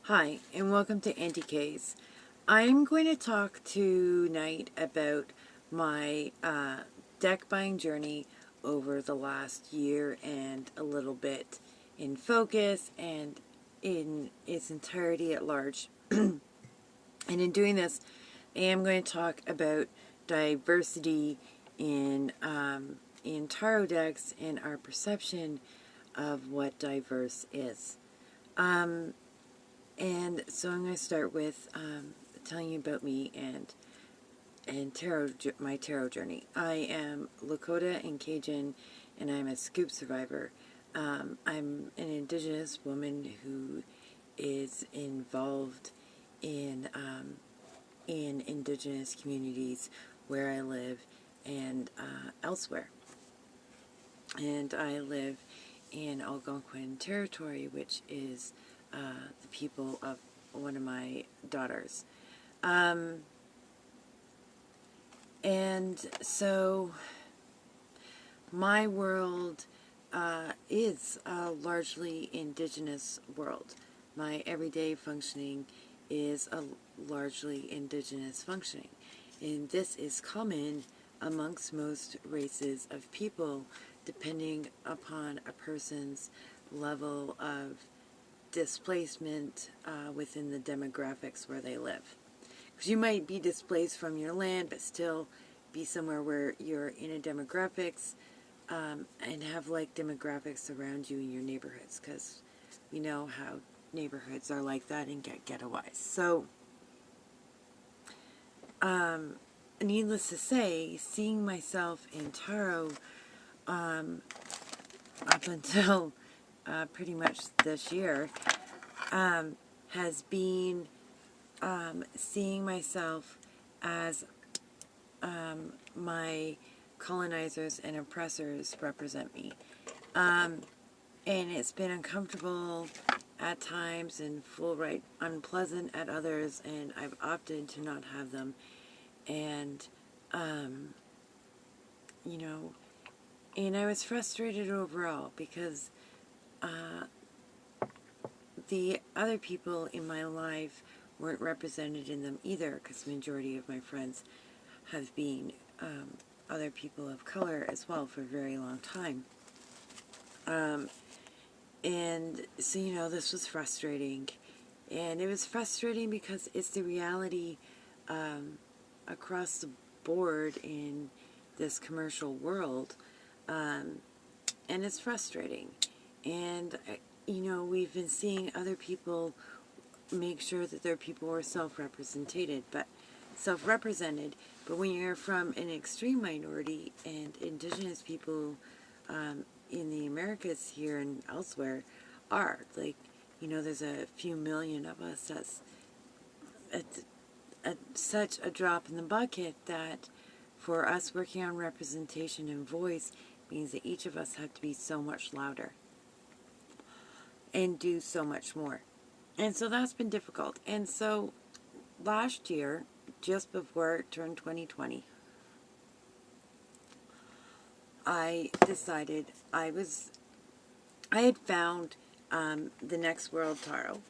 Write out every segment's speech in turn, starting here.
Hi, and welcome to Anti-K's. I'm going to talk tonight about my deck buying journey over the last year and a little bit in focus and in its entirety at large. And in doing this, I am going to talk about diversity in tarot decks and our perception of what diverse is. And so I'm going to start with telling you about me and my tarot journey. I am Lakota and Cajun, and I'm a scoop survivor. I'm an Indigenous woman who is involved in Indigenous communities where I live and elsewhere. And I live in Algonquin territory, which is the people of one of my daughters. And so my world is a largely Indigenous world. My everyday functioning is a largely Indigenous functioning. And this is common amongst most races of people, depending upon a person's level of displacement within the demographics where they live. Because you might be displaced from your land, but still be somewhere where you're in a demographics and have like demographics around you in your neighborhoods, because we know how neighborhoods are like that and get ghettoized. So, needless to say, seeing myself in tarot up until pretty much this year has been seeing myself as my colonizers and oppressors represent me. And it's been uncomfortable at times and full right unpleasant at others, and I've opted to not have them. And, you know, and I was frustrated overall because the other people in my life weren't represented in them either, because the majority of my friends have been other people of color as well for a very long time. And so, you know, this was frustrating. And it was frustrating because it's the reality across the board in this commercial world. And it's frustrating. And, you know, we've been seeing other people make sure that their people are self-represented, but when you're from an extreme minority, and Indigenous people in the Americas here and elsewhere are, like, you know, there's a few million of us. That's such a drop in the bucket that for us working on representation and voice means that each of us have to be so much louder and do so much more. And so that's been difficult. And so last year, just before it turned 2020, I decided I had found the Next World Tarot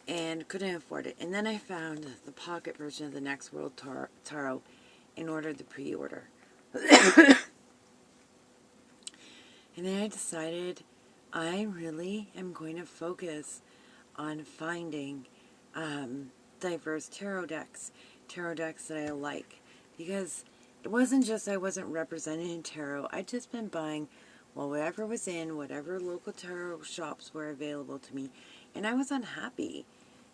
and couldn't afford it. And then I found the pocket version of the Next World Tarot and ordered the pre-order. And then I decided I really am going to focus on finding diverse tarot decks that I like. Because it wasn't just I wasn't represented in tarot. I'd just been buying, well, whatever was in, whatever local tarot shops were available to me. And I was unhappy.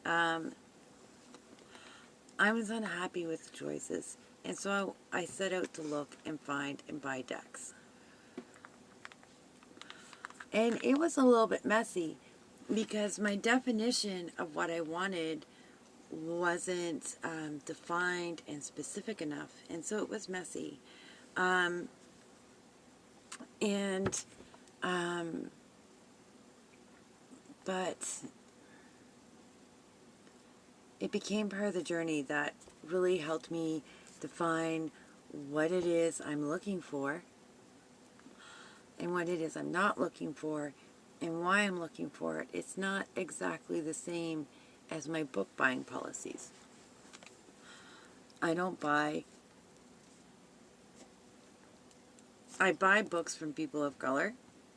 I was unhappy with the choices. And so I set out to look and find and buy decks. And it was a little bit messy because my definition of what I wanted wasn't defined and specific enough, and so it was messy. But it became part of the journey that really helped me define what it is I'm looking for and what it is I'm not looking for and why I'm looking for it. It's not exactly the same as my book buying policies. I buy books from people of color,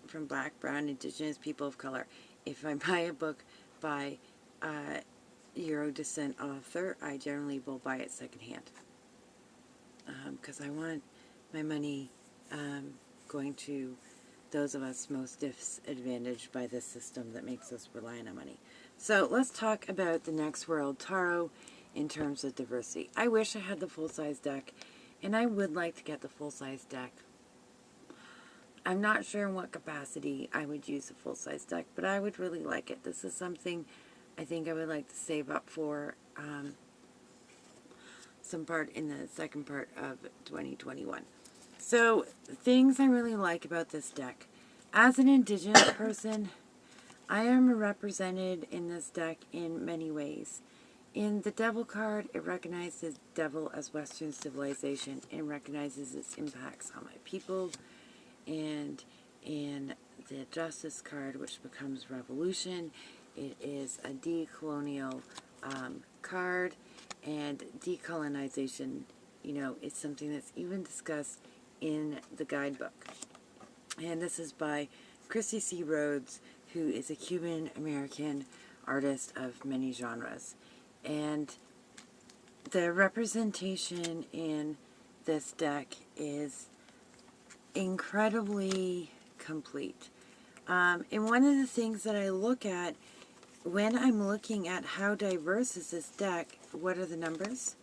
from Black, Brown, Indigenous people of color. If I buy a book by a Euro descent author, I generally will buy it secondhand. Because I want my money going to those of us most disadvantaged by this system that makes us rely on money. So let's talk about the Next World Tarot in terms of diversity. I wish I had the full-size deck, and I would like to get the full-size deck. I'm not sure in what capacity I would use a full-size deck, but I would really like it. This is something I think I would like to save up for some part in the second part of 2021. So, things I really like about this deck. As an Indigenous person, I am represented in this deck in many ways. In the Devil card, it recognizes Devil as Western civilization and recognizes its impacts on my people. And in the Justice card, which becomes Revolution, it is a decolonial card, and decolonization, is something that's even discussed in the guidebook. And this is by Christy C. Rhodes, who is a Cuban-American artist of many genres. And the representation in this deck is incredibly complete. And one of the things that I look at when I'm looking at how diverse is this deck, what are the numbers?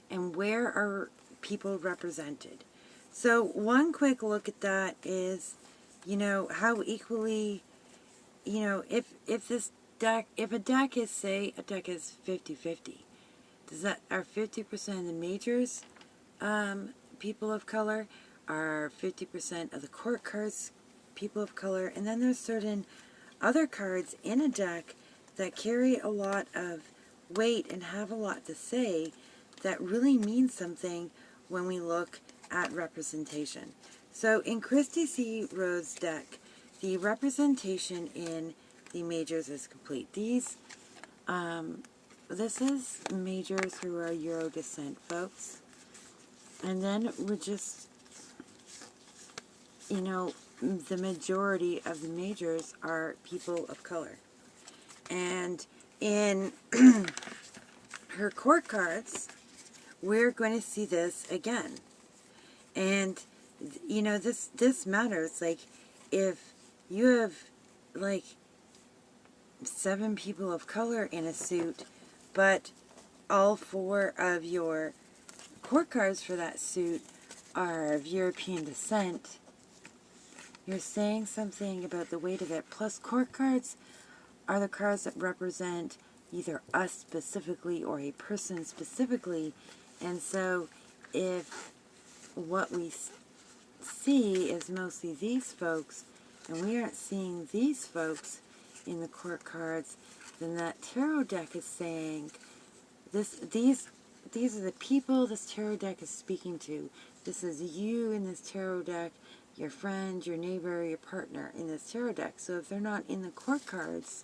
And where are people represented? So one quick look at that is, how equally, if a deck is, say, a deck is 50-50, are 50% of the majors people of color? Are 50% of the court cards people of color? And then there's certain other cards in a deck that carry a lot of weight and have a lot to say that really means something when we look at representation. So in Christy C. Rhodes' deck, the representation in the majors is complete. This is majors who are Euro descent folks. And then we're just, the majority of the majors are people of color. And in her court cards, we're going to see this again. And, this matters. Like, if you have, 7 people of color in a suit, but all 4 of your court cards for that suit are of European descent, you're saying something about the weight of it. Plus, court cards are the cards that represent either us specifically or a person specifically. And so, if what we see is mostly these folks, and we aren't seeing these folks in the court cards, then that tarot deck is saying, these are the people this tarot deck is speaking to. This is you in this tarot deck, your friend, your neighbor, your partner in this tarot deck. So if they're not in the court cards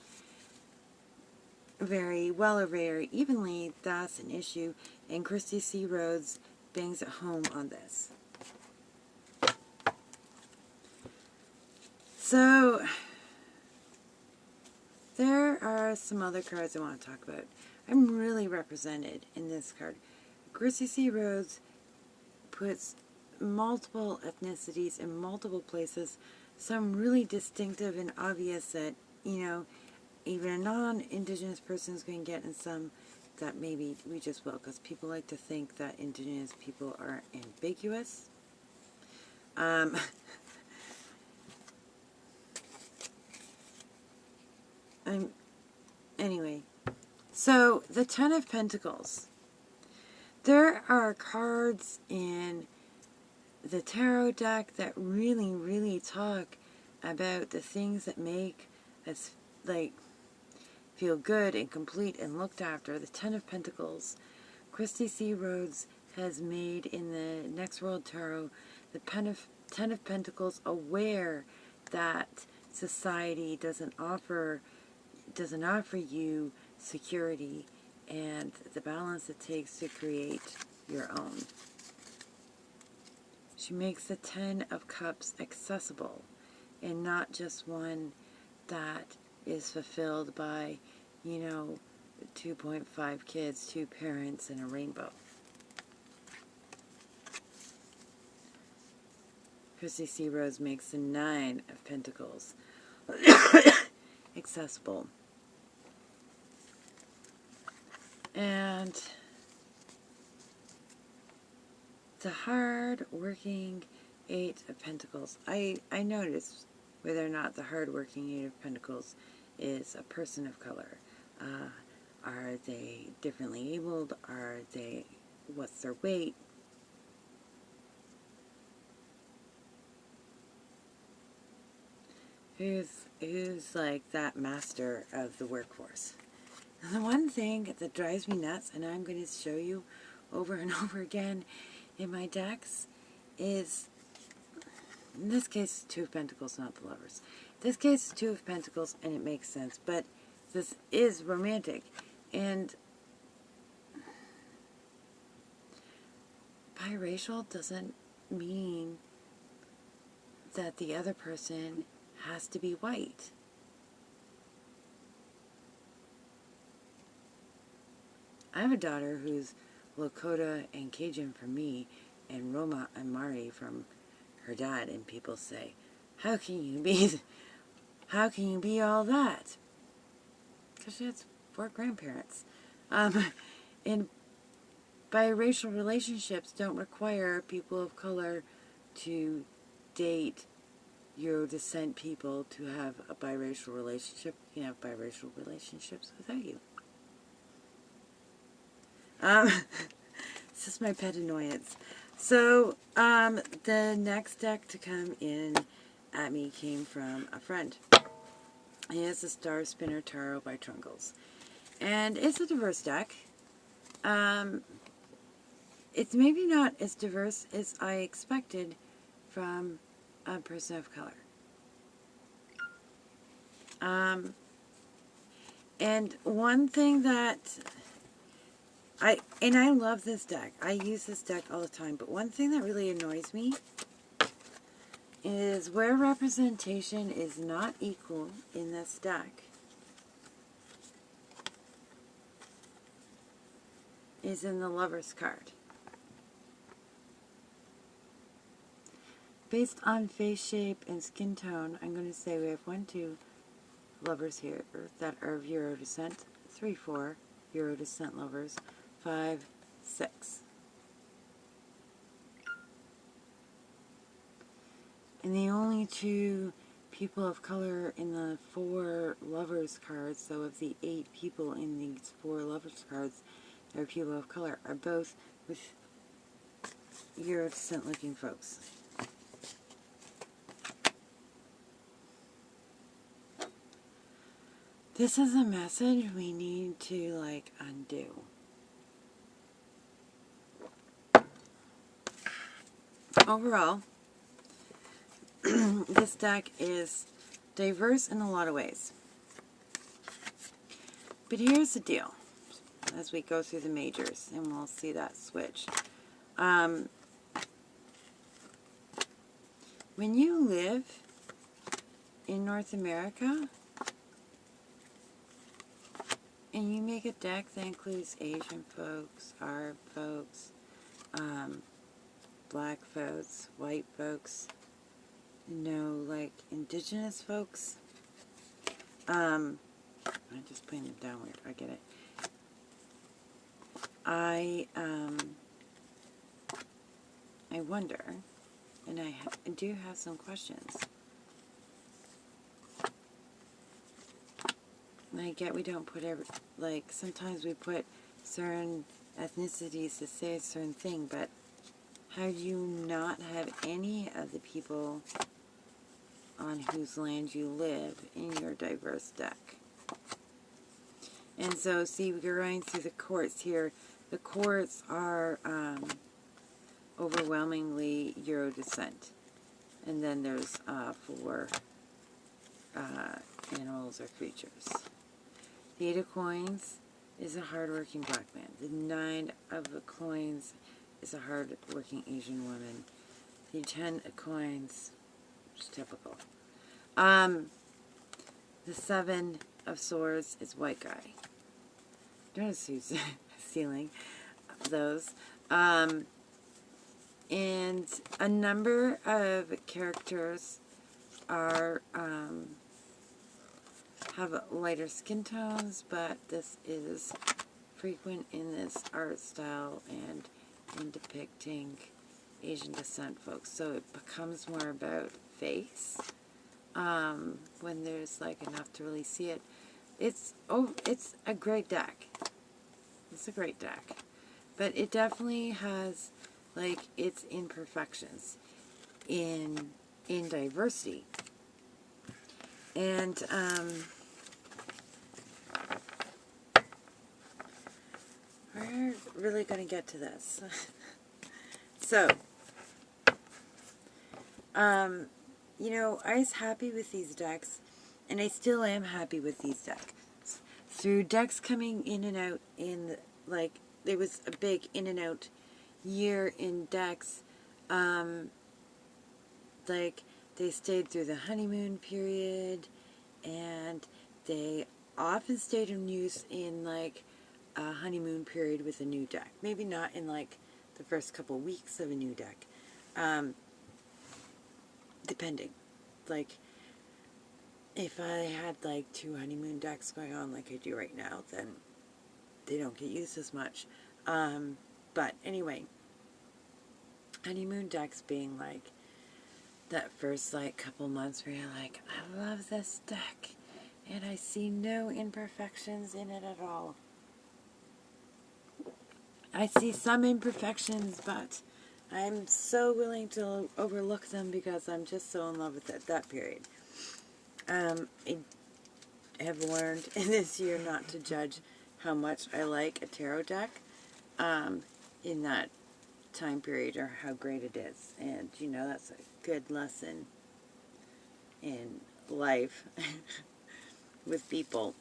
very well or very evenly, that's an issue. And Christy C. Rhodes bangs it home on this. So there are some other cards I want to talk about. I'm really represented in this card. Christy C. Rhodes puts multiple ethnicities in multiple places, some really distinctive and obvious that, even a non-Indigenous person is going to get, and some that maybe we just will, because people like to think that Indigenous people are ambiguous. Anyway, so the Ten of Pentacles. There are cards in the tarot deck that really, really talk about the things that make us, feel good and complete and looked after. The Ten of Pentacles. Christy C. Rhodes has made in the Next World Tarot the Ten of Pentacles aware that society doesn't offer you security and the balance it takes to create your own. She makes the 10 of Cups accessible and not just one that is fulfilled by, 2.5 kids, 2 parents, and a rainbow. Christy C. Rose makes the 9 of Pentacles accessible. And the hard-working 8 of Pentacles. I noticed whether or not the hard-working 8 of Pentacles is a person of color. Are they differently abled? What's their weight? Who's like that master of the workforce? And the one thing that drives me nuts, and I'm going to show you over and over again in my decks, is, in this case, 2 of Pentacles, not the Lovers. In this case, 2 of Pentacles, and it makes sense, but this is romantic. And biracial doesn't mean that the other person has to be white. I have a daughter who's Lakota and Cajun from me, and Roma and Mari from her dad, and people say, how can you be all that? Because she has 4 grandparents. And biracial relationships don't require people of color to date Euro descent people to have a biracial relationship. You can have biracial relationships without you. It's just my pet annoyance. So, the next deck to come in at me came from a friend. It is the Star Spinner Tarot by Trungles. And it's a diverse deck. It's maybe not as diverse as I expected from a person of color. And one thing that I love this deck. I use this deck all the time. But one thing that really annoys me is where representation is not equal in this deck is in the Lover's card. Based on face shape and skin tone, I'm going to say we have 1, 2 lovers here that are of Euro descent, 3, 4 Euro descent lovers, 5, 6. And the only 2 people of color in the 4 lovers cards, so of the 8 people in these 4 lovers cards that are people of color, are both with Euro descent looking folks. This is a message we need to, undo. Overall, this deck is diverse in a lot of ways. But here's the deal, as we go through the majors, and we'll see that switch. When you live in North America, and you make a deck that includes Asian folks, Arab folks, black folks, white folks, indigenous folks. I'm just putting it down weird. I get it. I wonder, and I do have some questions. I get we don't put sometimes we put certain ethnicities to say a certain thing, but how do you not have any of the people on whose land you live in your diverse deck? And so, see, we're going through the courts here. The courts are overwhelmingly Euro descent. And then there's 4 animals or creatures. The 8 of coins is a hard-working black man. The 9 of coins is a hard-working Asian woman. The 10 of coins, which is typical. The 7 of swords is white guy. Notice who's stealing those. And a number of characters are have lighter skin tones, but this is frequent in this art style and in depicting Asian descent folks. So it becomes more about face when there's like enough to really see it. It's a great deck. It's a great deck, but it definitely has like its imperfections in diversity. And we're really going to get to this. So, you know, I was happy with these decks, and I still am happy with these decks. Through decks coming in and out in, like, there was a big in and out year in decks. Like, they stayed through the honeymoon period, and they often stayed in use in, like, a honeymoon period with a new deck. Maybe not in, like, the first couple weeks of a new deck. Depending. Like, if I had, like, 2 honeymoon decks going on like I do right now, then they don't get used as much. But anyway, honeymoon decks being, like, that first, like, couple months where you're like, I love this deck, and I see no imperfections in it at all. I see some imperfections, but I'm so willing to overlook them because I'm just so in love with it, that period. I have learned in this year not to judge how much I like a tarot deck in that time period or how great it is. And, you know, that's a good lesson in life with people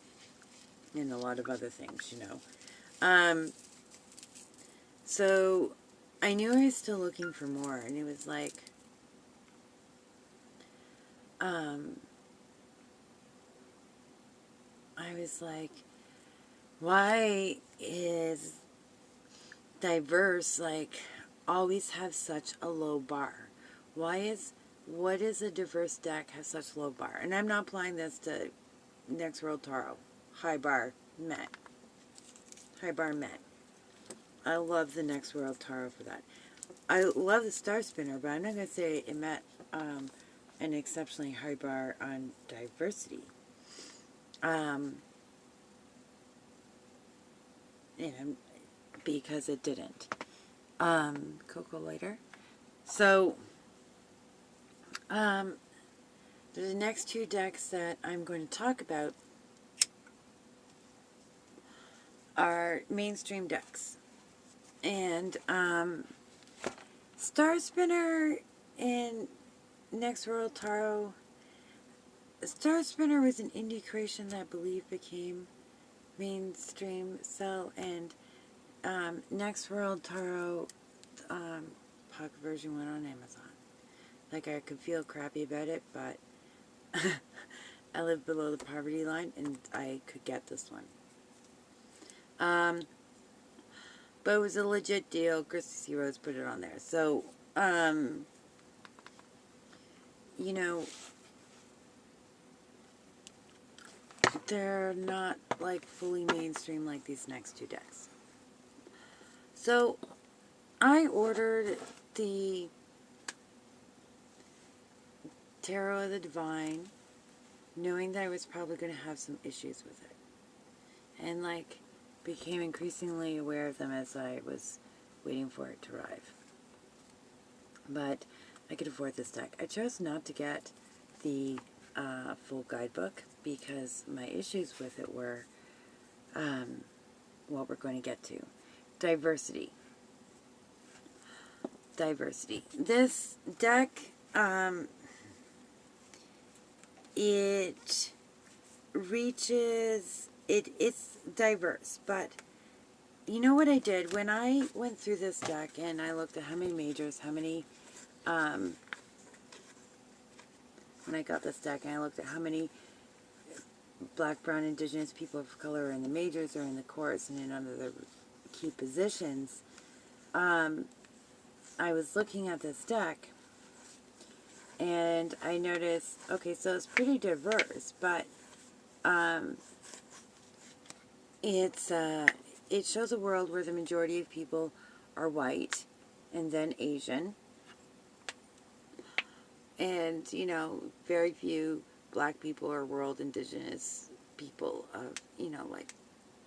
and a lot of other things, you know. So I knew I was still looking for more, and it was like, I was like, why is diverse, like, always have such a low bar? What is a diverse deck have such low bar? And I'm not applying this to Next World Tarot. High bar met. High bar met. I love the Next World Tarot for that. I love the Star Spinner, but I'm not going to say it met an exceptionally high bar on diversity. You know, because it didn't. Cocoa later. So, the next 2 decks that I'm going to talk about are mainstream decks. And, Star Spinner and Next World Tarot. Star Spinner was an indie creation that I believe became mainstream sell, and Next World Tarot pocket version went on Amazon. Like, I could feel crappy about it, but I live below the poverty line and I could get this one. But it was a legit deal. Christy C. Rose put it on there. So, you know, they're not, like, fully mainstream like these next 2 decks. So, I ordered the Tarot of the Divine, knowing that I was probably going to have some issues with it. And, like, became increasingly aware of them as I was waiting for it to arrive. But I could afford this deck. I chose not to get the full guidebook because my issues with it were what we're going to get to. Diversity. This deck, it reaches, it's diverse, but you know what I did? When I went through this deck and I looked at how many majors, how many, when I got this deck and I looked at how many Black, Brown, Indigenous people of color are in the majors or in the courts and in other key positions, I was looking at this deck and I noticed, okay, so it's pretty diverse, but it shows a world where the majority of people are white and then Asian. And, you know, very few black people or world indigenous people of, you know, like,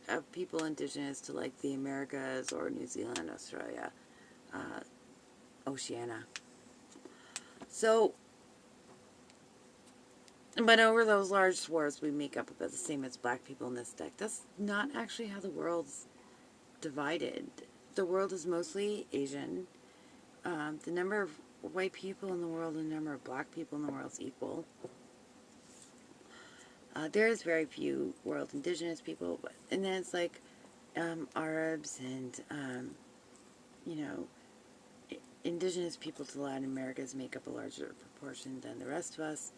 of people indigenous to, like, the Americas or New Zealand, Australia, Oceania. So, but over those large swaths, we make up about the same as black people in this deck. That's not actually how the world's divided. The world is mostly Asian. The number of white people in the world and the number of black people in the world is equal. There is very few world indigenous people, and then it's like Arabs and, you know, indigenous people to Latin Americas make up a larger proportion than the rest of us,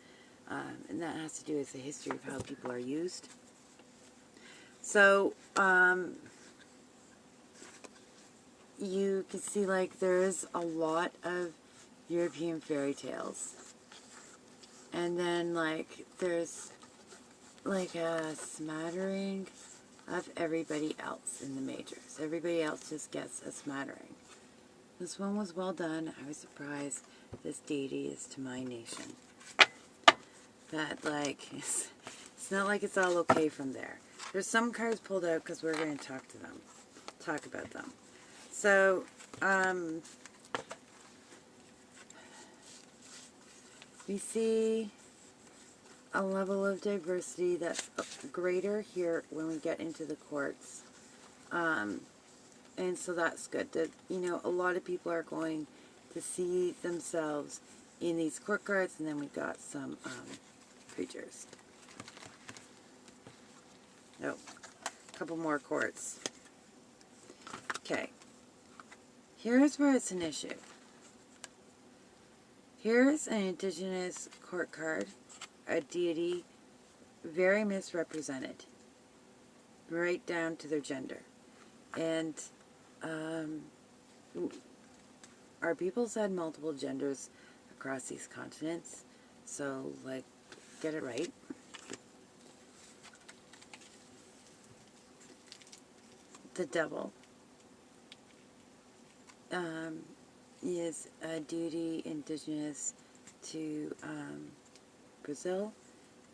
and that has to do with the history of how people are used. So, you can see, like, there's a lot of European fairy tales. And then, like, there's, like, a smattering of everybody else in the majors. Everybody else just gets a smattering. This one was well done. I was surprised. This deity is to my nation. But, like, it's not like it's all okay from there. There's some cards pulled out because we're going to talk about them. So, we see a level of diversity that's greater here when we get into the courts. And so that's good. That, you know, a lot of people are going to see themselves in these court cards, and then we've got some creatures. Nope. A couple more courts. Okay. Here's where it's an issue. Here's an indigenous court card, a deity very misrepresented, right down to their gender. And our people's had multiple genders across these continents, so, like, get it right. The devil is a deity indigenous to Brazil,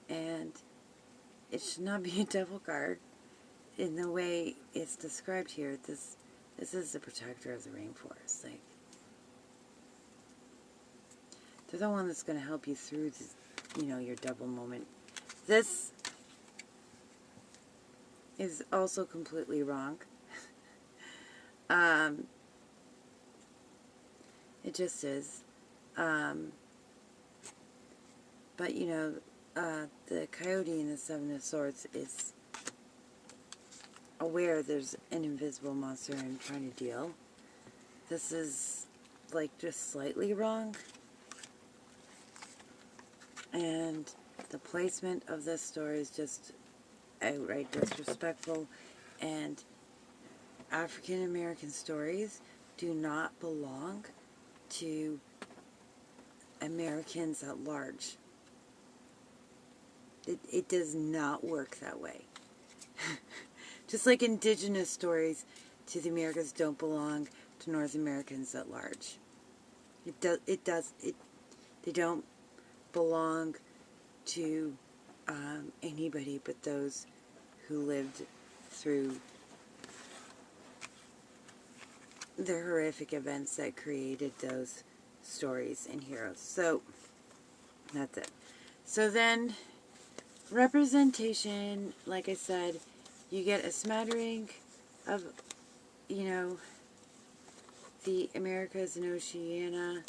and it should not be a devil card in the way it's described here. This is the protector of the rainforest. Like, they're the one that's going to help you through this, you know, your devil moment. This is also completely wrong. It just is. But, you know, the coyote in the Seven of Swords is aware there's an invisible monster and trying to deal. This is, like, just slightly wrong. And the placement of this story is just outright disrespectful. And African American stories do not belong to Americans at large. It does not work that way. Just like indigenous stories to the Americas don't belong to North Americans at large. They don't belong to anybody but those who lived through the horrific events that created those stories and heroes. So, that's it. So then, representation, like I said, you get a smattering of, you know, the Americas and Oceania.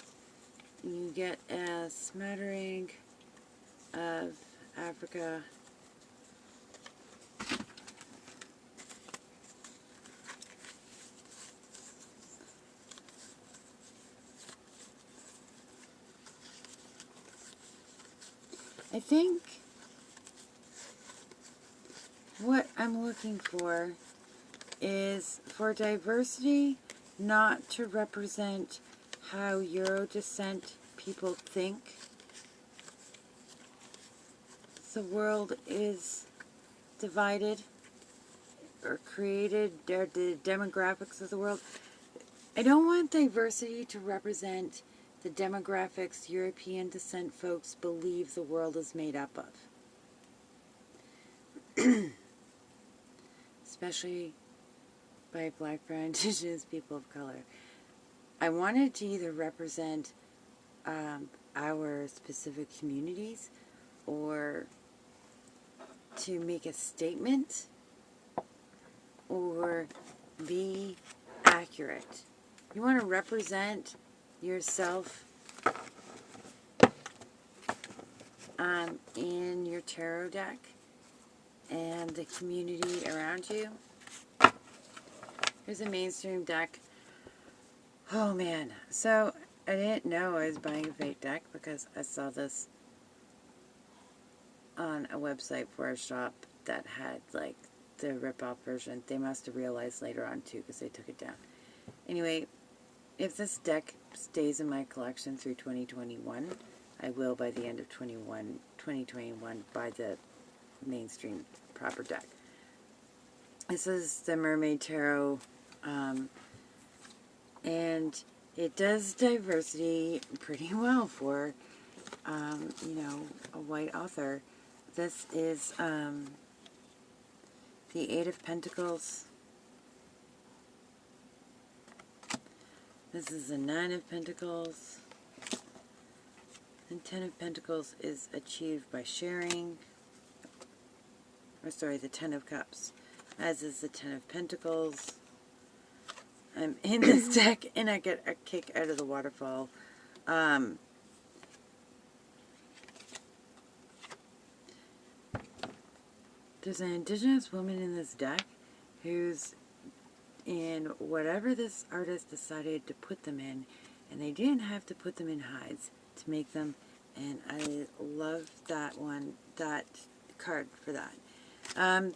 You get a smattering of Africa I think what I'm looking for is for diversity not to represent how Euro descent people think the world is divided or created, or the demographics of the world. I don't want diversity to represent the demographics European descent folks believe the world is made up of. Especially by Black, Brown, Indigenous people of color. I wanted to either represent our specific communities or to make a statement or be accurate. You want to represent yourself in your tarot deck and the community around you. Here's a mainstream deck. Oh man, so I didn't know I was buying a fake deck because I saw this on a website for a shop that had like the rip-off version. They must have realized later on too because they took it down. Anyway, if this deck stays in my collection through 2021, I will by the end of 2021 buy the mainstream proper deck. This is the Mermaid Tarot, and it does diversity pretty well for, you know, a white author. This is the Eight of Pentacles. This is the Nine of Pentacles. And Ten of Pentacles is achieved by sharing. Or sorry, the Ten of Cups. As is the Ten of Pentacles. I'm in this deck and I get a kick out of the waterfall. There's an Indigenous woman in this deck who's in whatever this artist decided to put them in, and they didn't have to put them in hides to make them, and I love that one, that card for that.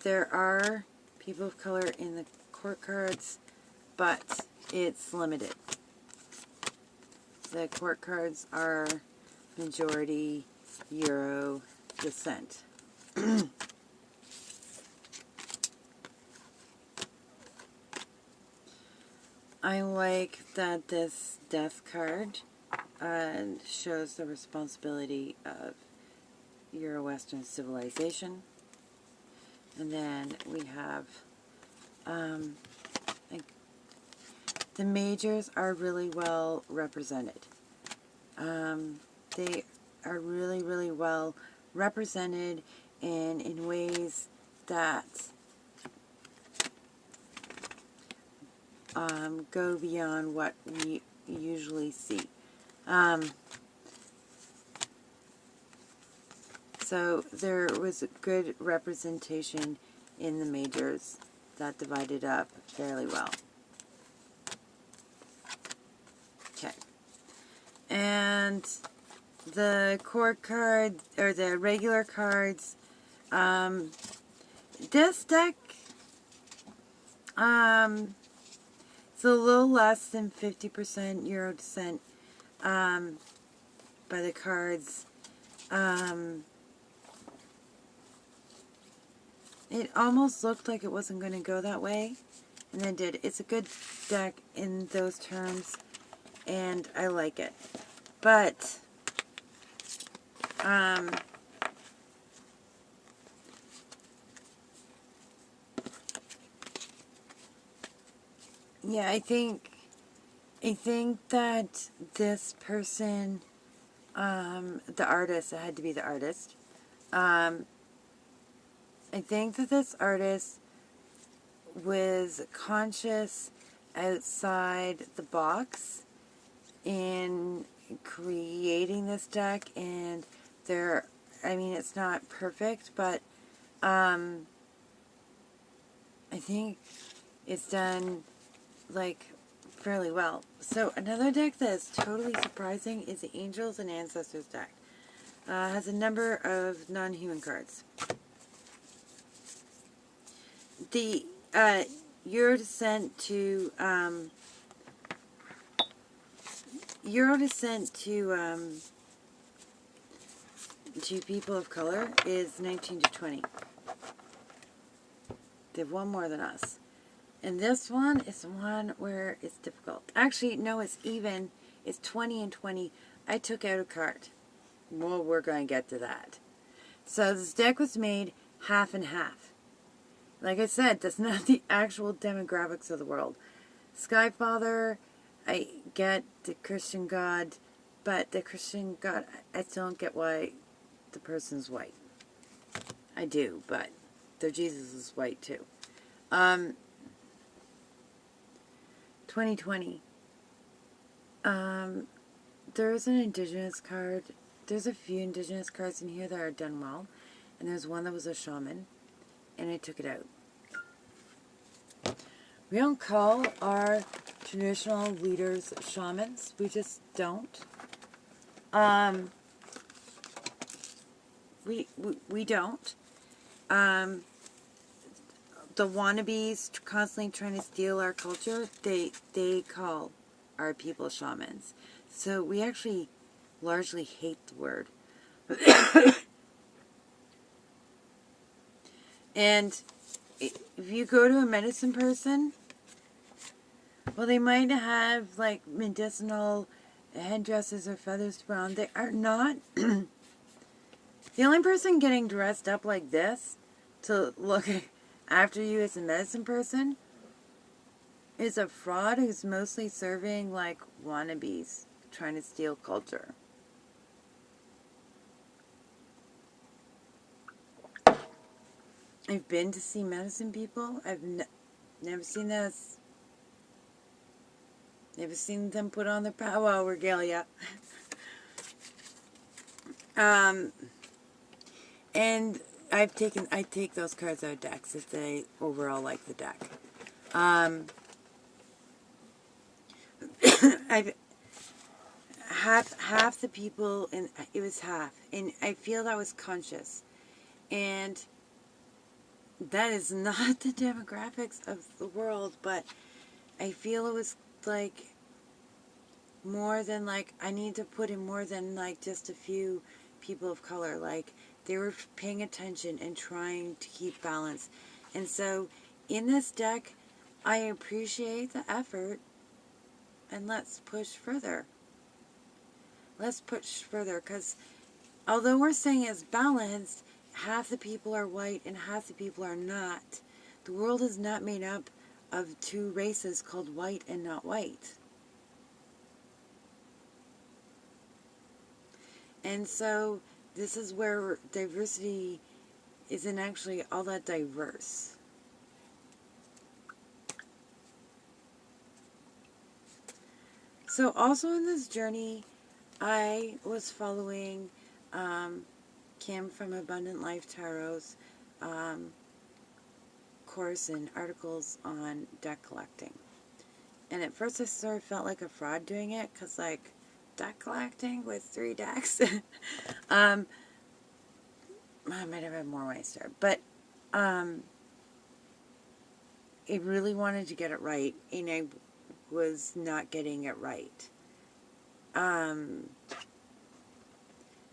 There are people of color in the court cards, but it's limited. The court cards are majority Euro descent. I like that this death card shows the responsibility of Euro-Western civilization. And then we have the majors are really well represented. They are really, really well represented and in ways that go beyond what we usually see. So there was a good representation in the majors that divided up fairly well. Okay. And the court card, or the regular cards, this deck, it's a little less than 50% Euro descent by the cards. It almost looked like it wasn't going to go that way, and then did. It's a good deck in those terms, and I like it. But, yeah, I think that this person, the artist, it had to be the artist, I think that this artist was conscious outside the box in creating this deck, and I mean, it's not perfect, but I think it's done like fairly well. So another deck that is totally surprising is the Angels and Ancestors deck. has a number of non-human cards. The Euro descent to people of color is 19 to 20. They have one more than us. And this one is the one where it's difficult. Actually, no, it's even. It's 20 and 20. I took out a card. Well, we're going to get to that. So this deck was made half and half. Like I said, that's not the actual demographics of the world. Skyfather, I get the Christian God, but the Christian God, I still don't get why the person's white. I do, but their Jesus is white too. 2020. There's an indigenous card. There's a few indigenous cards in here that are done well. And there's one that was a shaman. And I took it out. We don't call our traditional leaders shamans. We just don't. We don't. The wannabes constantly trying to steal our culture, they call our people shamans. So we actually largely hate the word. And if you go to a medicine person, well, they might have like medicinal headdresses or feathers to put on. They are not. The only person getting dressed up like this to look after you as a medicine person is a fraud who's mostly serving like wannabes trying to steal culture. I've been to see medicine people. I've never seen this. Never seen them put on their powwow regalia. And I take those cards out of decks if they overall like the deck. I've half the people, and it was half, and I feel that was conscious, and that is not the demographics of the world, but I feel it was like more than like I need to put in more than like just a few people of color. Like they were paying attention and trying to keep balance. And so in this deck, I appreciate the effort, and let's push further. Let's push further, because although we're saying it's balanced, half the people are white and half the people are not. The world is not made up of two races called white and not white. And so this is where diversity isn't actually all that diverse. So also in this journey, I was following Kim from Abundant Life Tarot's course and articles on deck collecting. And at first I sort of felt like a fraud doing it, because like, deck collecting with 3 decks? I might have had more when I started, but I really wanted to get it right, and I was not getting it right.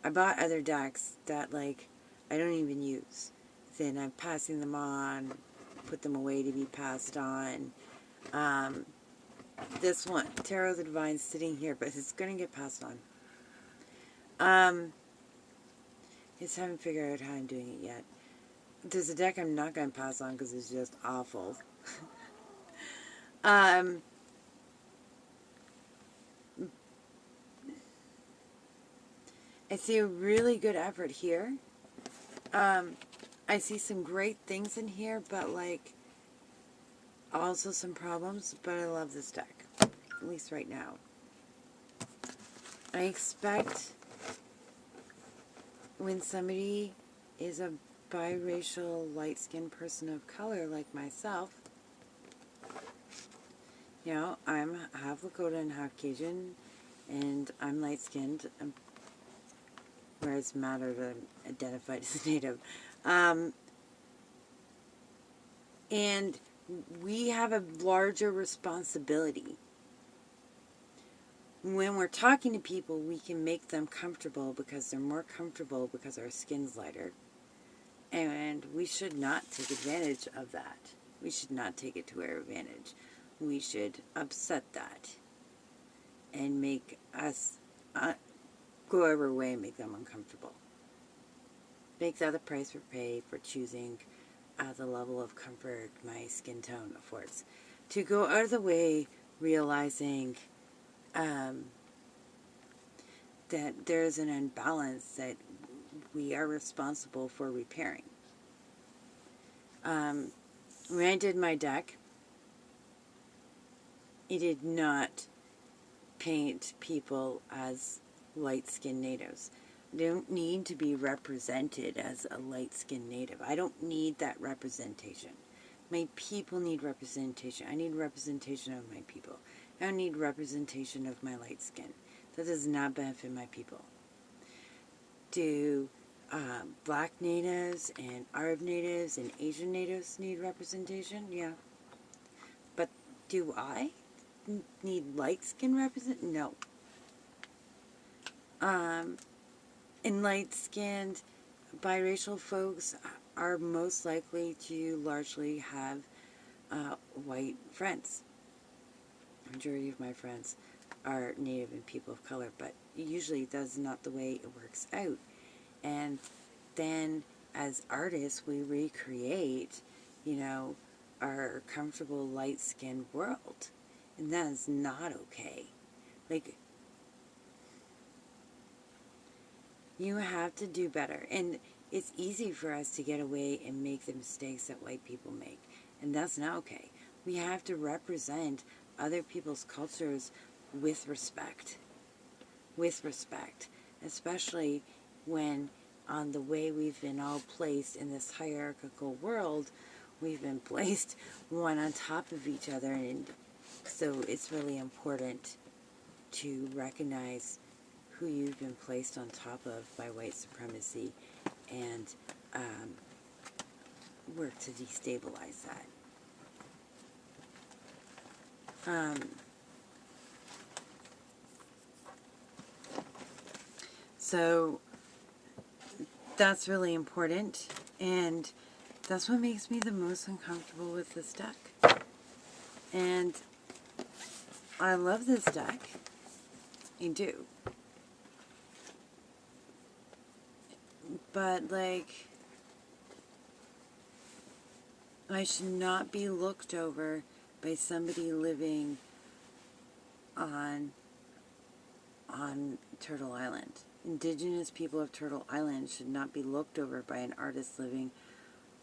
I bought other decks that like I don't even use. Then I'm passing them on, put them away to be passed on. This one, Tarot of the Divine, sitting here, but it's going to get passed on. Just haven't figured out how I'm doing it yet. There's a deck I'm not going to pass on because it's just awful. I see a really good effort here. I see some great things in here, but like also some problems, but I love this deck, at least right now. I expect when somebody is a biracial, light-skinned person of color like myself, you know, I'm half Lakota and half Cajun, and I'm light-skinned. whereas Matter identified as Native. And we have a larger responsibility. When we're talking to people, we can make them comfortable because they're more comfortable because our skin's lighter. And we should not take advantage of that. We should not take it to our advantage. We should upset that and make us go our way and make them uncomfortable. Make that the price we pay for choosing the level of comfort my skin tone affords. To go out of the way realizing that there's an imbalance that we are responsible for repairing. When I did my deck, it did not paint people as light-skinned natives. They don't need to be represented as a light-skinned native. I don't need that representation. My people need representation. I need representation of my people. I don't need representation of my light skin. That does not benefit my people. Do black natives and Arab natives and Asian natives need representation? Yeah. But do I need light skin representation? No. And light-skinned biracial folks are most likely to largely have white friends. The majority of my friends are Native and people of color, but usually that's not the way it works out. And then as artists, we recreate, our comfortable light-skinned world. And that is not okay. Like, you have to do better. And it's easy for us to get away and make the mistakes that white people make. And that's not okay. We have to represent other people's cultures with respect. With respect. Especially when, on the way we've been all placed in this hierarchical world, we've been placed one on top of each other. And so it's really important to recognize who you've been placed on top of by white supremacy and work to destabilize that. So that's really important, and that's what makes me the most uncomfortable with this deck. And I love this deck. I do. But, like, I should not be looked over by somebody living on Turtle Island. Indigenous people of Turtle Island should not be looked over by an artist living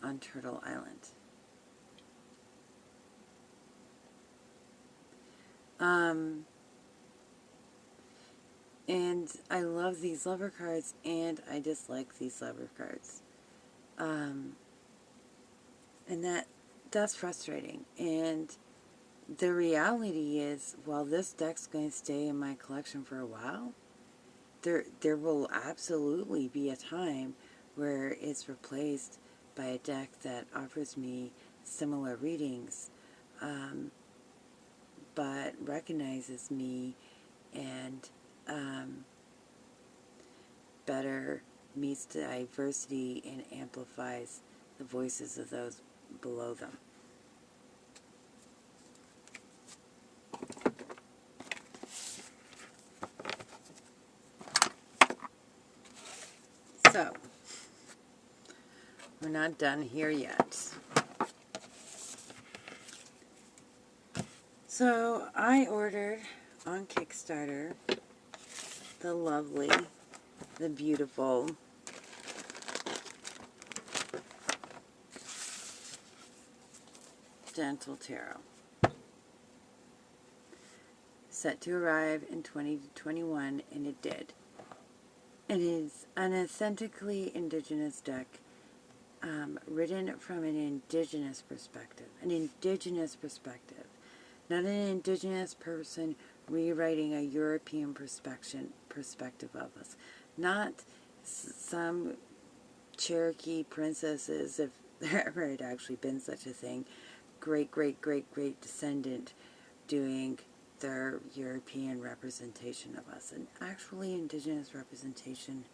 on Turtle Island. And I love these lover cards, and I dislike these lover cards. And that's frustrating. And the reality is, while this deck's going to stay in my collection for a while, there will absolutely be a time where it's replaced by a deck that offers me similar readings, but recognizes me and better meets diversity and amplifies the voices of those below them. So, we're not done here yet. So, I ordered on Kickstarter the lovely, the beautiful Untitled Tarot. Set to arrive in 2021, and it did. It is an authentically indigenous deck, written from an indigenous perspective. An indigenous perspective. Not an indigenous person rewriting a European perspective of us. Not some Cherokee princesses, if there ever had actually been such a thing, great, great, great, great descendant doing their European representation of us, and actually indigenous representation.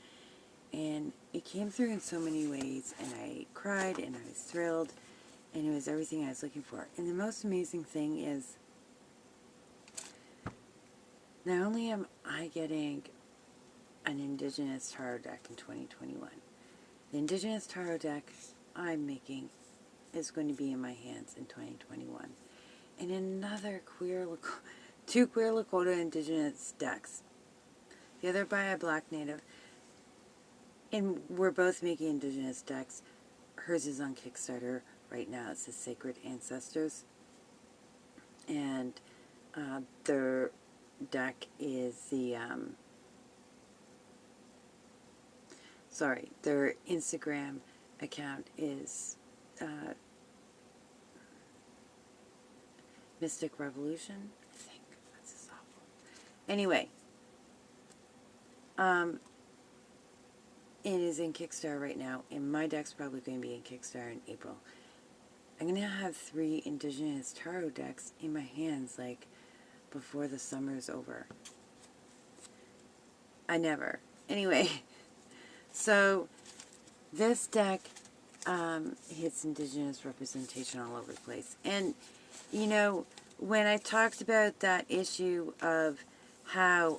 And it came through in so many ways, and I cried, and I was thrilled, and it was everything I was looking for. And the most amazing thing is, not only am I getting an indigenous tarot deck in 2021, the indigenous tarot deck I'm making is going to be in my hands in 2021. And another two queer Lakota indigenous decks. The other by a black native. And we're both making indigenous decks. Hers is on Kickstarter right now. It says Sacred Ancestors. And their deck is the... their Instagram account is Mystic Revolution, I think. That's just awful. Anyway, it is in Kickstarter right now, and my deck's probably going to be in Kickstarter in April. I'm going to have 3 indigenous tarot decks in my hands, like, before the summer's over. I never. Anyway, so this deck hits indigenous representation all over the place. And, you know, when I talked about that issue of how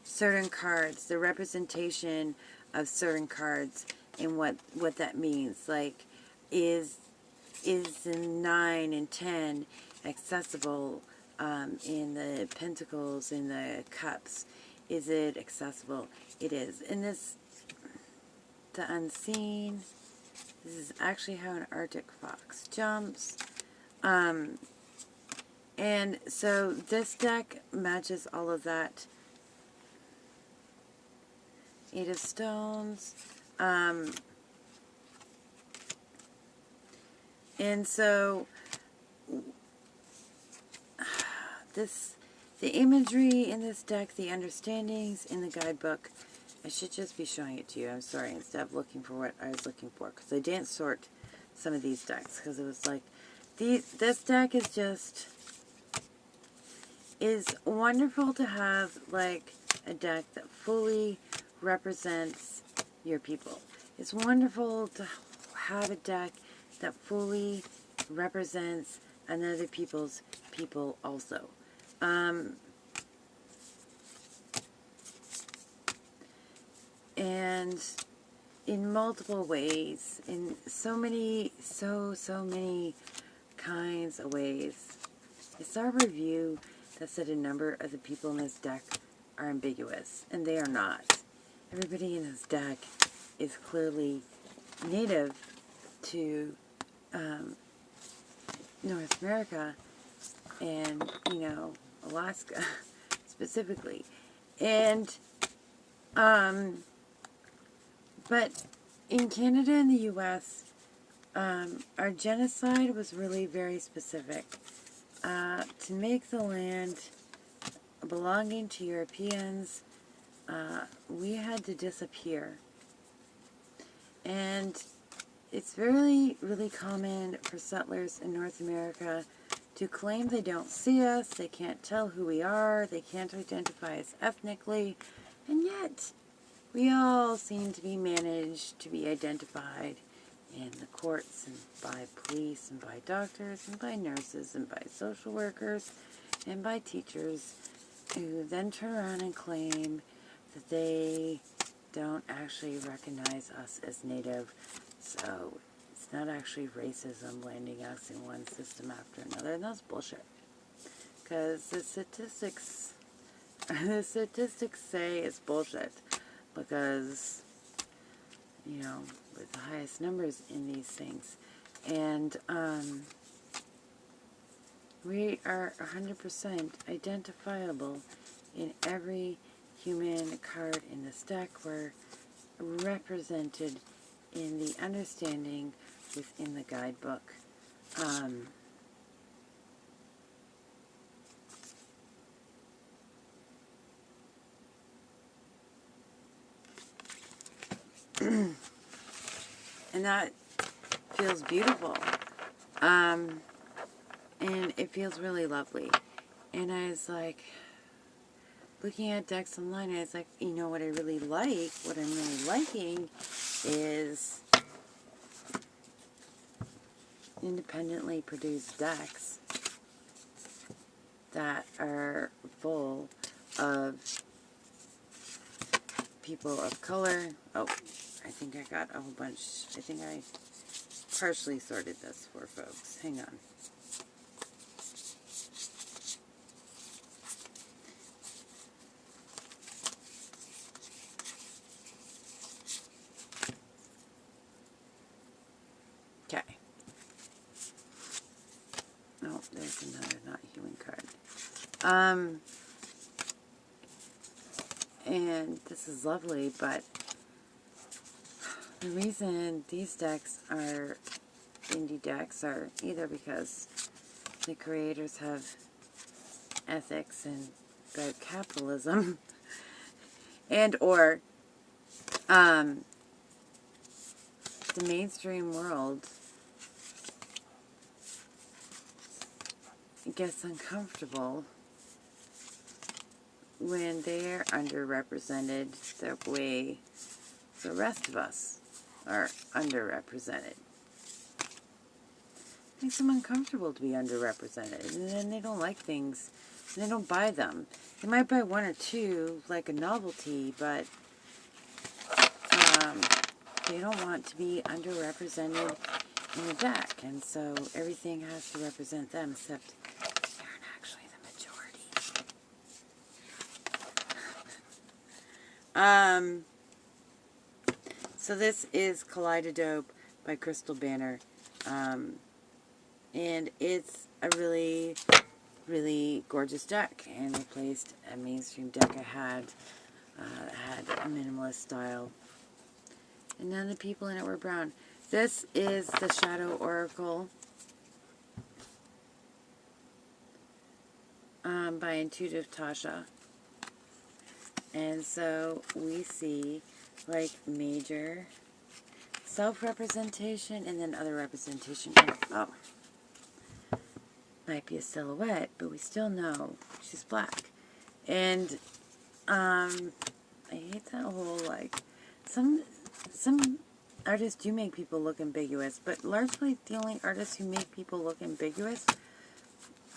certain cards, the representation of certain cards and what that means, like, is the 9 and 10 accessible in the pentacles, in the cups? Is it accessible? It is. And this, the unseen, this is actually how an Arctic fox jumps. And so this deck matches all of that. 8 of Stones. And so the imagery in this deck, the understandings in the guidebook, I should just be showing it to you. I'm sorry, instead of looking for what I was looking for, because I didn't sort some of these decks, because it was like, this deck is wonderful to have, like, a deck that fully represents your people. It's wonderful to have a deck that fully represents another people's people also. And in multiple ways, in so many kinds of ways. I saw a review that said a number of the people in this deck are ambiguous, and they are not. Everybody in this deck is clearly native to North America and, you know, Alaska specifically. And, but in Canada and the U.S., our genocide was really very specific. To make the land belonging to Europeans, we had to disappear. And it's really, really common for settlers in North America to claim they don't see us, they can't tell who we are, they can't identify us ethnically, and yet we all seem to be managed to be identified in the courts and by police and by doctors and by nurses and by social workers and by teachers, who then turn around and claim that they don't actually recognize us as native. So it's not actually racism landing us in one system after another, and that's bullshit. Because the statistics say it's bullshit. Because, you know, with the highest numbers in these things. And we are 100% identifiable in every human card in this deck. We're represented in the understanding within the guidebook. And that feels beautiful. And it feels really lovely. And I was like, looking at decks online, I was like, you know what I really like, what I'm really liking is independently produced decks that are full of people of color. Oh, I think I got a whole bunch. I think I partially sorted this for folks. Hang on. Okay. Oh, there's another not human card. And this is lovely, but the reason these decks are indie decks are either because the creators have ethics and about capitalism, and or the mainstream world gets uncomfortable when they're underrepresented the way the rest of us are underrepresented. It makes them uncomfortable to be underrepresented, and then they don't like things, and they don't buy them. They might buy one or two, like a novelty, but they don't want to be underrepresented in the deck, and so everything has to represent them, except they aren't actually the majority. So this is Kalaidadope by Crystal Banner, and it's a really, really gorgeous deck, and replaced a mainstream deck I had a minimalist style, and none of the people in it were brown. This is the Shadeaux Oracle by Intuitive Tasha, and so we see like major self-representation and then other representation here. Oh, might be a silhouette, but we still know she's black. And I hate that whole, like, some artists do make people look ambiguous, but largely the only artists who make people look ambiguous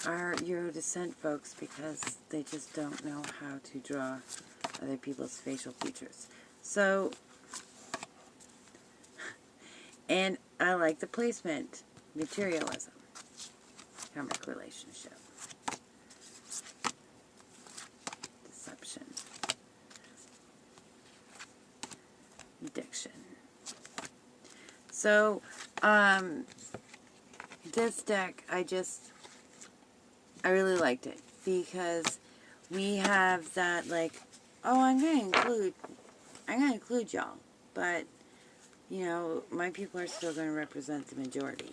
are Euro descent folks, because they just don't know how to draw other people's facial features. So, and I like the placement, materialism, karmic relationship, deception, addiction. So, this deck, I really liked it, because we have that, like, oh, I'm going to include y'all, but, you know, my people are still going to represent the majority.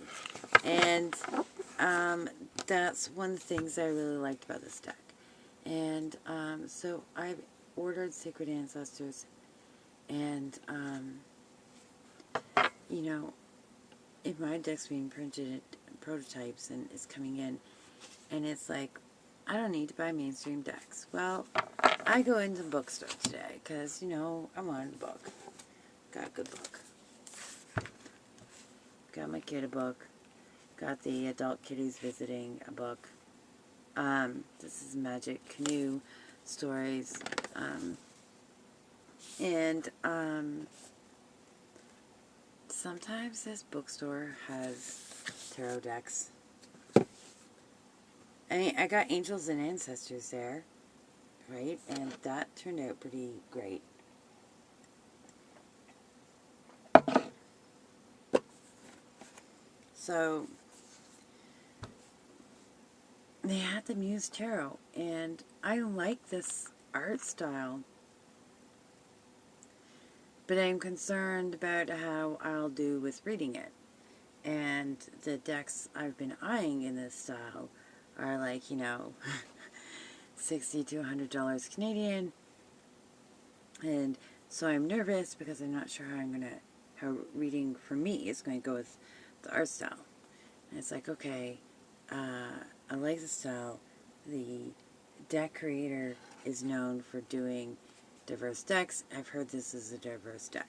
And that's one of the things I really liked about this deck. And so I've ordered Sacred Ancestors, and, you know, if my deck's being printed prototypes and it's coming in, and it's like, I don't need to buy mainstream decks. Well, I go into the bookstore today, because, you know, I wanted a book. Got a good book. Got my kid a book. Got the adult kiddies visiting a book. This is Magic Canoe Stories. And sometimes this bookstore has tarot decks. I mean, I got Angels and Ancestors there, right? And that turned out pretty great. So, they had the Muse Tarot, and I like this art style, but I'm concerned about how I'll do with reading it. And the decks I've been eyeing in this style are like, you know, $60 to $100 Canadian, and So I'm nervous because I'm not sure how reading for me is going to go with the art style. And it's like, okay, I like the style. The deck creator is known for doing diverse decks. I've heard this is a diverse deck.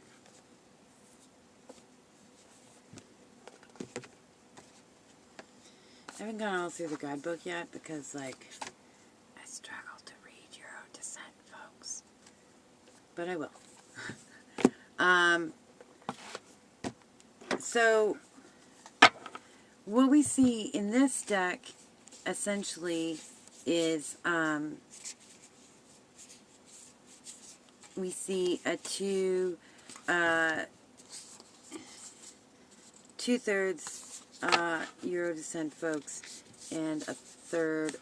I haven't gone all through the guidebook yet because, like, I struggle to read Euro Descent, folks. But I will. So, what we see in this deck, essentially, is, we see a two-thirds Euro Descent folks and a third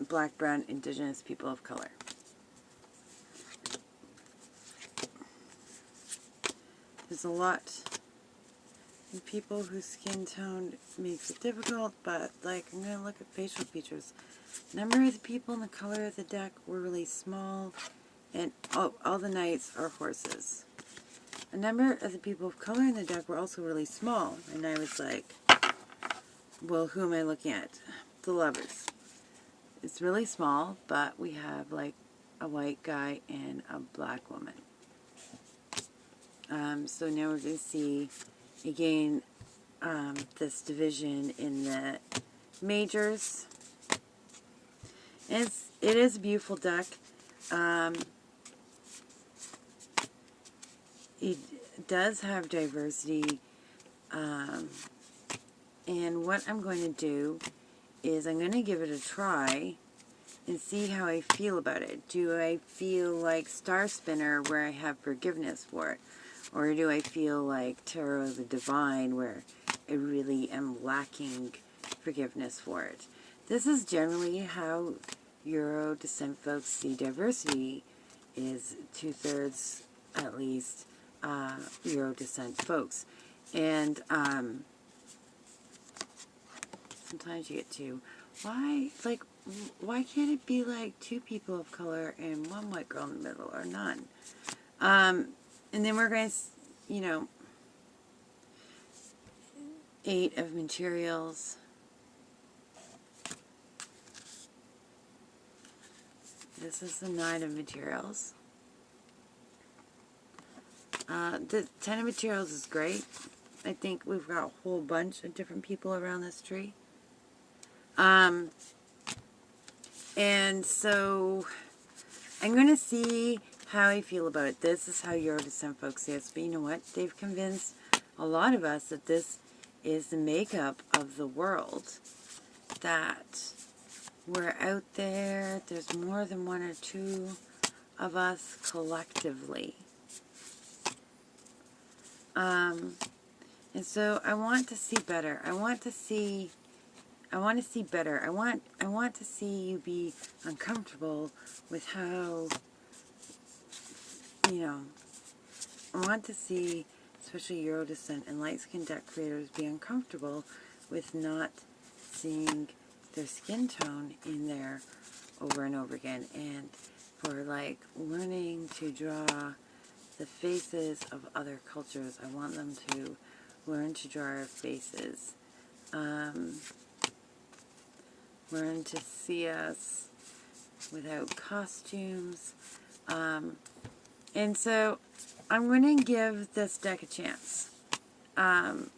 Black, Brown, Indigenous people of color. There's a lot of people whose skin tone makes it difficult, but, like, I'm going to look at facial features. Number of the people in the color of the deck were really small, and all the knights are horses. A number of the people of color in the deck were also really small, and I was like, well, who am I looking at? The lovers. It's really small, but we have, like, a white guy and a black woman. So now we're going to see, again, this division in the majors. And it is a beautiful deck. It does have diversity. And what I'm going to do is I'm going to give it a try and see how I feel about it. Do I feel like Star Spinner, where I have forgiveness for it? Or do I feel like Tarot of the Divine, where I really am lacking forgiveness for it? This is generally how Euro Descent folks see diversity, is two-thirds, at least, Euro Descent folks. And sometimes you get to, why can't it be like two people of color and one white girl in the middle, or none? And then we're going to, 8 of materials. This is the 9 of materials. The 10 of materials is great. I think we've got a whole bunch of different people around this tree. And so I'm going to see how I feel about it. This is how Euro Descent folks see it. But you know what? They've convinced a lot of us that this is the makeup of the world. That we're out there. There's more than one or two of us collectively. And so I want to see better. I want to see better. I want to see you be uncomfortable with how, I want to see, especially Euro Descent and light skin deck creators, be uncomfortable with not seeing their skin tone in there over and over again, and for, like, learning to draw the faces of other cultures. I want them to learn to draw our faces. Learn to see us without costumes. And so I'm going to give this deck a chance. And,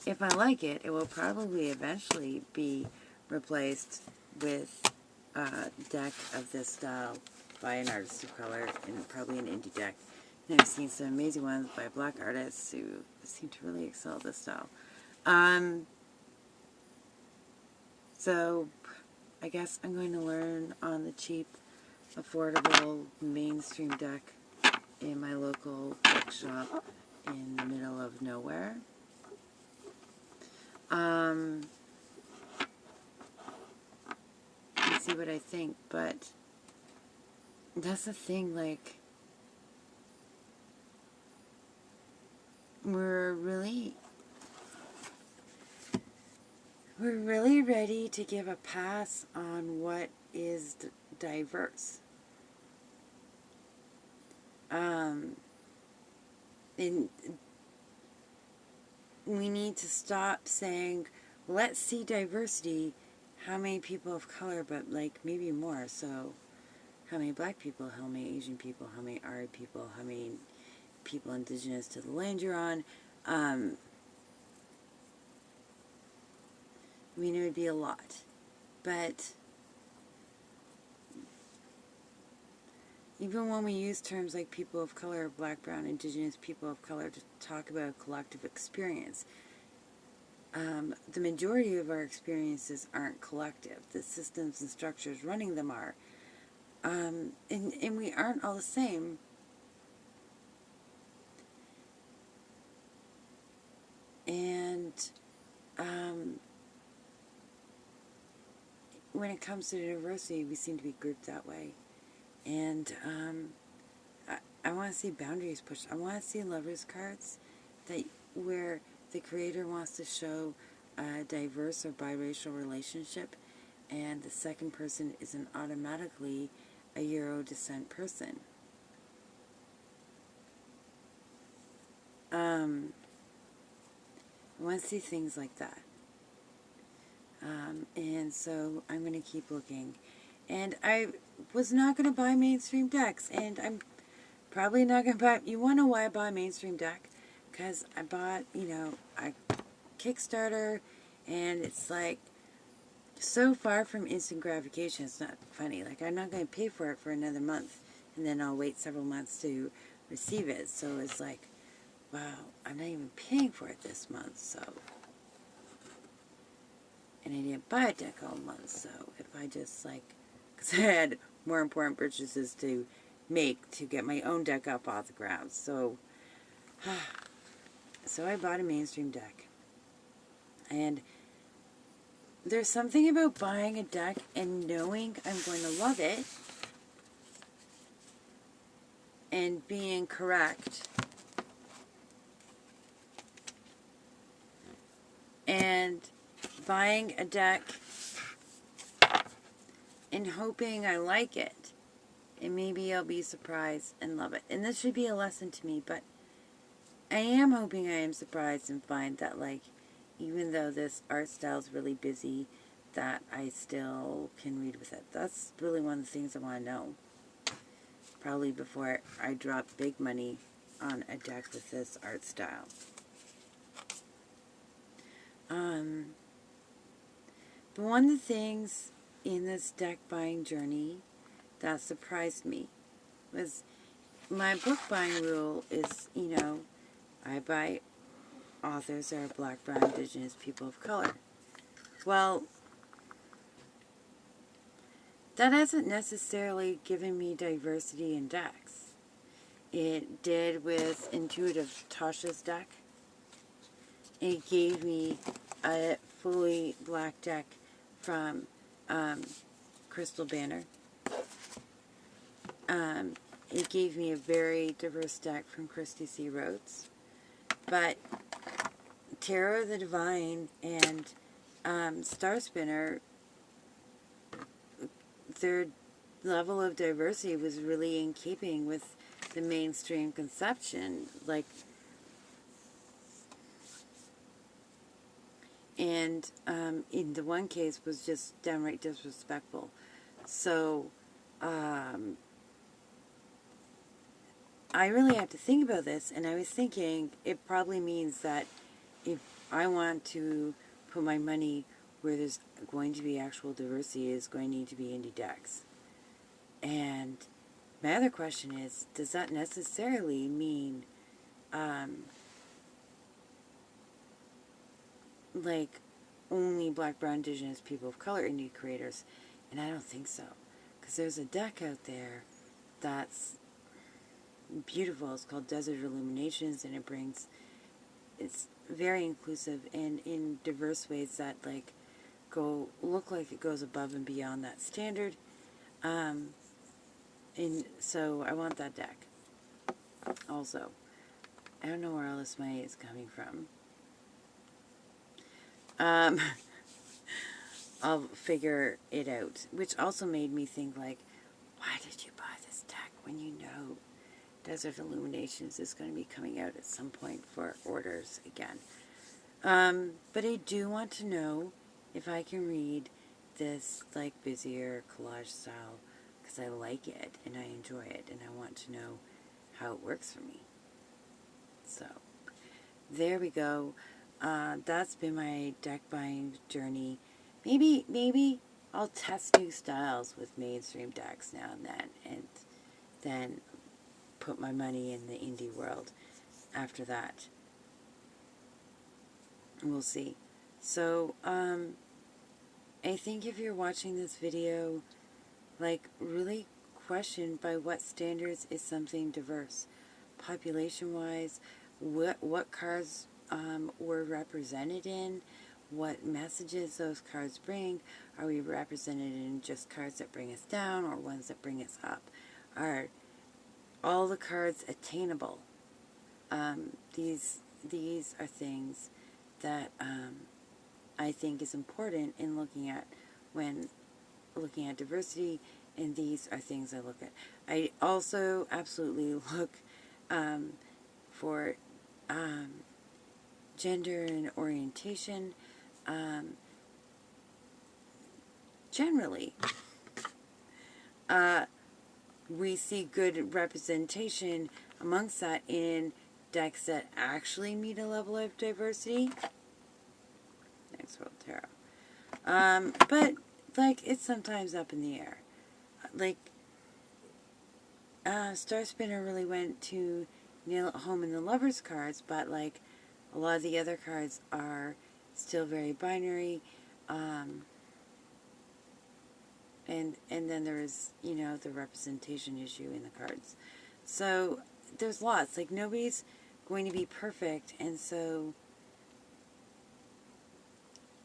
if I like it, it will probably eventually be replaced with a deck of this style by an artist of color, and probably an indie deck. And I've seen some amazing ones by black artists who seem to really excel at this style. So I guess I'm going to learn on the cheap, affordable, mainstream deck in my local bookshop in the middle of nowhere. And see what I think, but that's the thing, like, we're really ready to give a pass on what is diverse. And we need to stop saying, let's see diversity, how many people of color, but like maybe more. So how many black people, how many Asian people, how many Arab people, how many people indigenous to the land you're on. I mean, it would be a lot. But even when we use terms like people of color, black, brown, indigenous people of color to talk about a collective experience, the majority of our experiences aren't collective. The systems and structures running them are. And we aren't all the same. And when it comes to diversity, we seem to be grouped that way. And I want to see boundaries pushed. I want to see lovers cards that where the creator wants to show a diverse or biracial relationship, and the second person isn't automatically a Euro descent person. I want to see things like that. And so I'm going to keep looking. And I was not going to buy mainstream decks, and I'm probably not going to buy... You want to know why I bought a mainstream deck? Because I bought, a Kickstarter, and it's like so far from instant gratification, it's not funny. Like, I'm not going to pay for it for another month, and then I'll wait several months to receive it. So it's like, wow, I'm not even paying for it this month, so... And I didn't buy a deck all month, so if I just, because I had more important purchases to make to get my own deck up off the ground. So I bought a mainstream deck. And there's something about buying a deck and knowing I'm going to love it and being correct. And buying a deck and hoping I like it. And maybe I'll be surprised and love it. And this should be a lesson to me, but I am hoping I am surprised and find that, even though this art style is really busy, that I still can read with it. That's really one of the things I want to know. Probably before I drop big money on a deck with this art style. But one of the things in this deck buying journey that surprised me was my book buying rule is, I buy authors that are black, brown, indigenous, people of color. Well, that hasn't necessarily given me diversity in decks. It did with Intuitive Tasha's deck. It gave me a fully black deck from Crystal Banner. It gave me a very diverse deck from Christy C. Rhodes. But Tarot of the Divine and Star Spinner, their level of diversity was really in keeping with the mainstream conception. And in the one case was just downright disrespectful. So I really had to think about this, and I was thinking it probably means that if I want to put my money where there's going to be actual diversity, it's going to need to be indie decks. And my other question is, does that necessarily mean only black, brown, indigenous, people of color indie creators? And I don't think so, because there's a deck out there that's beautiful. It's called Desert Illuminations, and it's very inclusive and in diverse ways that look like it goes above and beyond that standard. And so I want that deck. Also, I don't know where all this money is coming from. I'll figure it out. Which also made me think, like, why did you buy this deck when you know Desert Illuminations is going to be coming out at some point for orders again? But I do want to know if I can read this, like, busier collage style, because I like it and I enjoy it and I want to know how it works for me. So, there we go. That's been my deck buying journey. Maybe I'll test new styles with mainstream decks now and then put my money in the indie world after that. We'll see. So, I think if you're watching this video, like, really question by what standards is something diverse. Population-wise, what cards were represented in, what messages those cards bring. Are we represented in just cards that bring us down or ones that bring us up? Are all the cards attainable? These are things that I think is important in looking at when looking at diversity, and these are things I look at. I also absolutely look for gender and orientation. Generally, we see good representation amongst that in decks that actually meet a level of diversity. Next World Tarot. But, like, it's sometimes up in the air. Like, Star Spinner really went to nail it home in the Lovers cards, but, like, a lot of the other cards are still very binary. And then there's, you know, the representation issue in the cards. So, there's lots. Like, nobody's going to be perfect, and so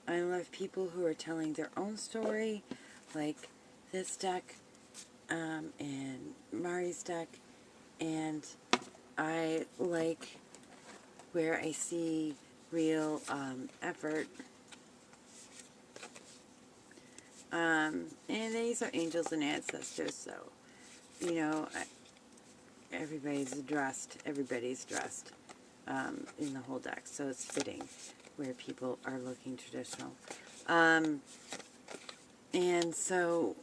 I love people who are telling their own story, like this deck, and Mari's deck, and I like where I see real effort. And these are angels and ancestors, so, you know, everybody's dressed in the whole deck, so it's fitting where people are looking traditional. And so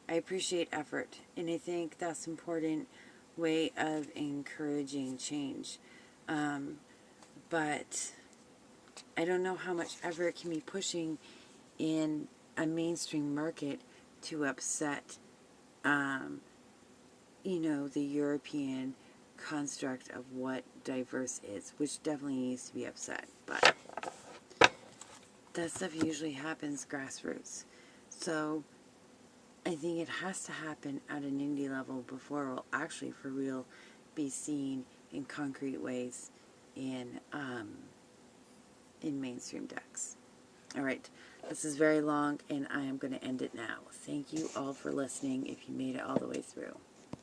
I appreciate effort, and I think that's an important way of encouraging change. But I don't know how much effort can be pushing in a mainstream market to upset, you know, the European construct of what diverse is, which definitely needs to be upset, but that stuff usually happens grassroots. So I think it has to happen at an indie level before it will actually for real be seen in concrete ways in mainstream decks. Alright, this is very long and I am going to end it now. Thank you all for listening if you made it all the way through.